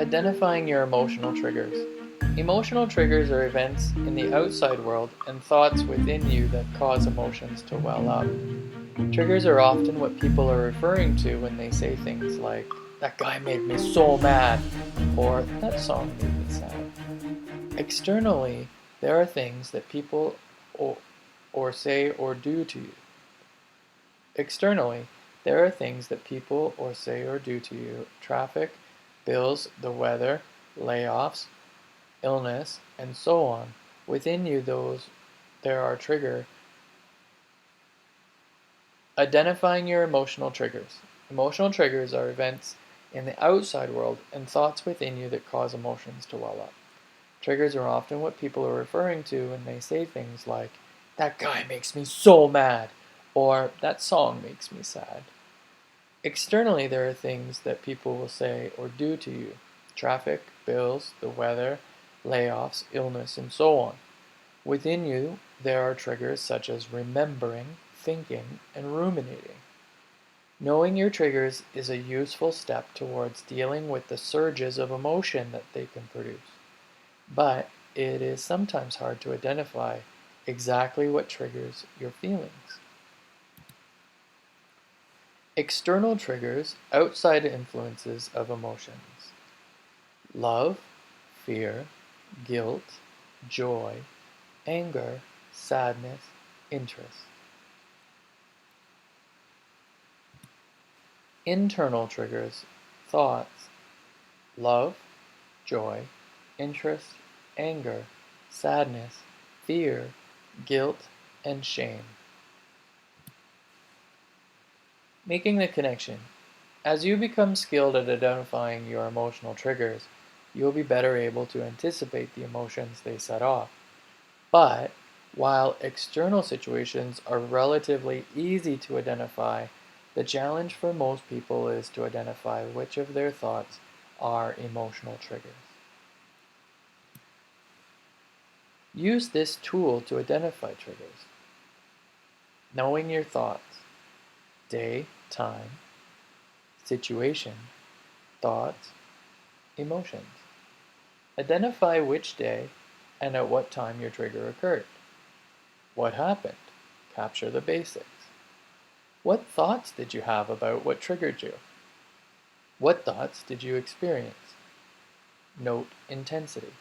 Identifying your emotional triggers. Emotional triggers are events in the outside world and thoughts within you that cause emotions to well up. Triggers are often what people are referring to when they say things like, "That guy made me so mad," or "That song made me sad." Externally, there are things that people or say or do to you. Externally, there are things that people or say or do to you: traffic, bills, the weather, layoffs, illness, and so on. Within you, there are triggers. Identifying your emotional triggers. Emotional triggers are events in the outside world and thoughts within you that cause emotions to well up. Triggers are often what people are referring to when they say things like, "That guy makes me so mad," or "That song makes me sad." Externally, there are things that people will say or do to you: traffic, bills, the weather, layoffs, illness, and so on. Within you, there are triggers such as remembering, thinking, and ruminating. Knowing your triggers is a useful step towards dealing with the surges of emotion that they can produce. But it is sometimes hard to identify exactly what triggers your feelings. External triggers, outside influences of emotions: love, fear, guilt, joy, anger, sadness, interest. Internal triggers, thoughts: love, joy, interest, anger, sadness, fear, guilt, and shame. Making the connection. As you become skilled at identifying your emotional triggers, you'll be better able to anticipate the emotions they set off. But while external situations are relatively easy to identify, the challenge for most people is to identify which of their thoughts are emotional triggers. Use this tool to identify triggers. Knowing your thoughts: day, time, situation, thoughts, emotions. Identify which day and at what time your trigger occurred. What happened? Capture the basics. What thoughts did you have about what triggered you? What thoughts did you experience? Note intensity.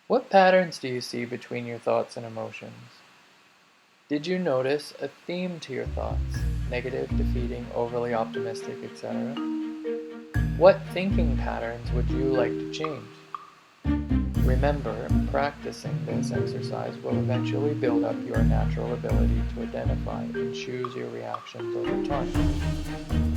What patterns do you see between your thoughts and emotions? Did you notice a theme to your thoughts? Negative, defeating, overly optimistic, etc. What thinking patterns would you like to change? Remember, practicing this exercise will eventually build up your natural ability to identify and choose your reactions over time.